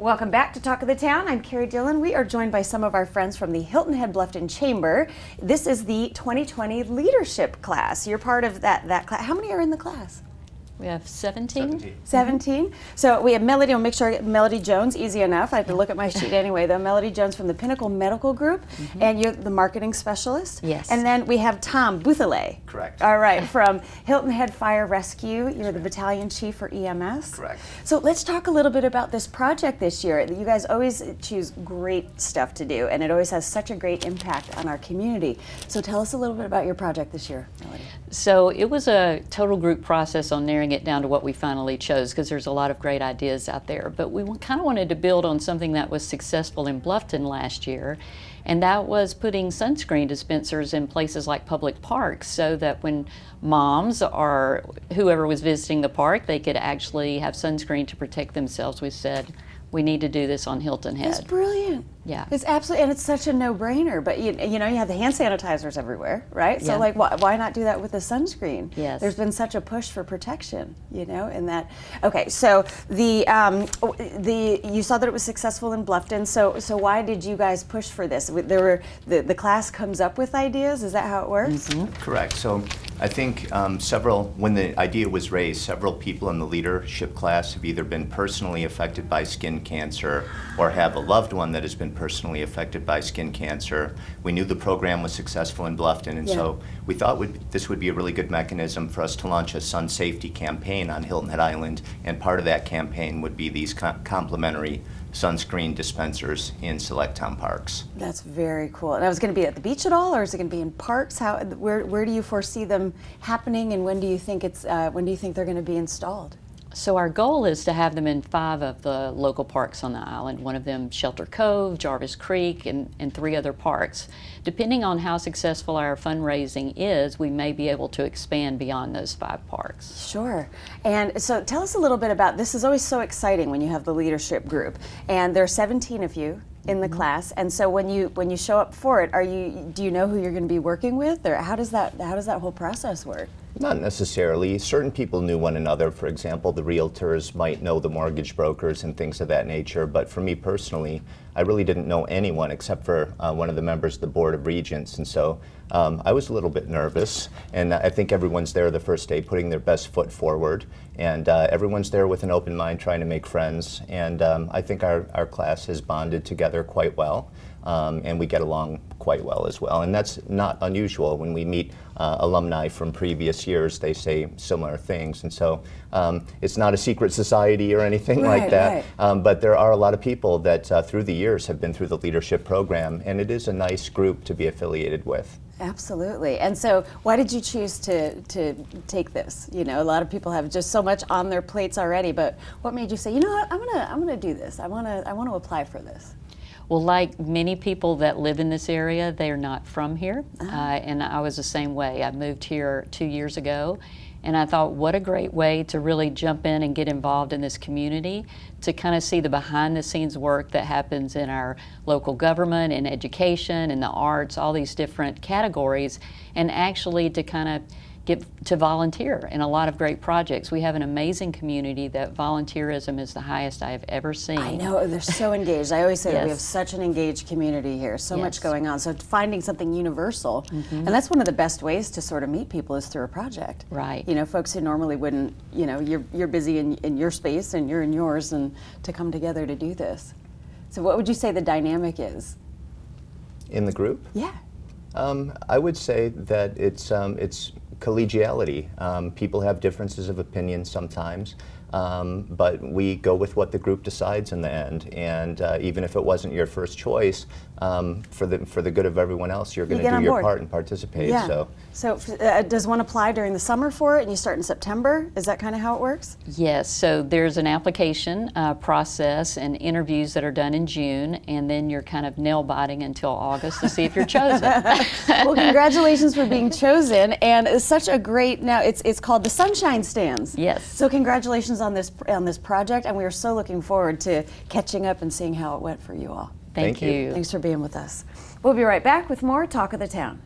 Welcome back to Talk of the Town. I'm Carrie Dillon. We are joined by some of our friends from the Hilton Head Bluffton Chamber. This is the 2020 leadership class. You're part of that class. How many are in the class? We have 17. 17. So we have Melody. I'll make sure I get Melody Jones. Easy enough. I have to look at my sheet anyway, though. Melody Jones from the Pinnacle Medical Group, and you're the marketing specialist. Yes. And then we have Tom Bouthillett. Correct. All right, from Hilton Head Fire Rescue. You're the battalion chief for EMS. Correct. So let's talk a little bit about this project this year. You guys always choose great stuff to do, and it always has such a great impact on our community. So tell us a little bit about your project this year, Melody. So it was a total group process on narrowing it down to what we finally chose, because there's a lot of great ideas out there. But we kind of wanted to build on something that was successful in Bluffton last year, and that was putting sunscreen dispensers in places like public parks, so that when moms or whoever was visiting the park, they could actually have sunscreen to protect themselves. We said, we need to do this on Hilton Head. It's brilliant. Yeah. It's absolutely, and it's such a no-brainer, but you know, you have the hand sanitizers everywhere, right? So Yeah. like, why not do that with the sunscreen? Yes. There's been such a push for protection, you know, in that. Okay, so you saw that it was successful in Bluffton, so why did you guys push for this? The class comes up with ideas, is that how it works? Correct. So I think when the idea was raised, several people in the leadership class have either been personally affected by skin cancer or have a loved one that has been personally affected by skin cancer. We knew the program was successful in Bluffton, and so we thought this would be a really good mechanism for us to launch a sun safety campaign on Hilton Head Island, and part of that campaign would be these complimentary sunscreen dispensers in select town parks. That's very cool. And I was going to be at the beach at all, or is it going to be in parks? Where do you foresee them happening, and when do you think they're going to be installed? So our goal is to have them in 5 of the local parks on the island, one of them Shelter Cove, Jarvis Creek, and 3 other parks. Depending on how successful our fundraising is, we may be able to expand beyond those 5 parks. Sure. And so tell us a little bit about, this is always so exciting when you have the leadership group, and there are 17 of you in the class, and so when you show up for it, do you know who you're going to be working with, or how does that whole process work? Not necessarily. Certain people knew one another. For example, the realtors might know the mortgage brokers and things of that nature, but for me personally, I really didn't know anyone except for one of the members of the Board of Regents, and so I was a little bit nervous, and I think everyone's there the first day putting their best foot forward, and everyone's there with an open mind trying to make friends, and I think our class has bonded together quite well, and we get along quite well as well, and that's not unusual. When we meet alumni from previous years, they say similar things, and so it's not a secret society or anything like that, but there are a lot of people that through the years have been through the leadership program, and it is a nice group to be affiliated with. Absolutely. And so why did you choose to take this? You know, a lot of people have just so much on their plates already, but what made you say, you know what, I'm gonna do this. I want to apply for this? Well, like many people that live in this area, they are not from here, and I was the same way. I moved here 2 years ago, and I thought, what a great way to really jump in and get involved in this community, to kind of see the behind-the-scenes work that happens in our local government, in education, in the arts, all these different categories, and actually to kind of get to volunteer in a lot of great projects. We have an amazing community that volunteerism is the highest I have ever seen. I know, they're so engaged. I always say that we have Yes. such an engaged community here, so much Yes. going on. So finding something universal, and that's one of the best ways to sort of meet people is through a project. Right. You know, folks who normally wouldn't, you know, you're busy in your space and you're in yours, and to come together to do this. So what would you say the dynamic is? In the group? Yeah. I would say that it's collegiality. People have differences of opinion sometimes, but we go with what the group decides in the end. And even if it wasn't your first choice, for the good of everyone else, you're going to do your part and participate. Yeah. So does one apply during the summer for it, and you start in September? Is that kind of how it works? Yes, so there's an application process and interviews that are done in June, and then you're kind of nail biting until August to see if you're chosen. Well, congratulations for being chosen, and it's such a great, now it's called the Sunshine Stands. Yes. So congratulations on this project, and we are so looking forward to catching up and seeing how it went for you all. Thank you. Thanks for being with us. We'll be right back with more Talk of the Town.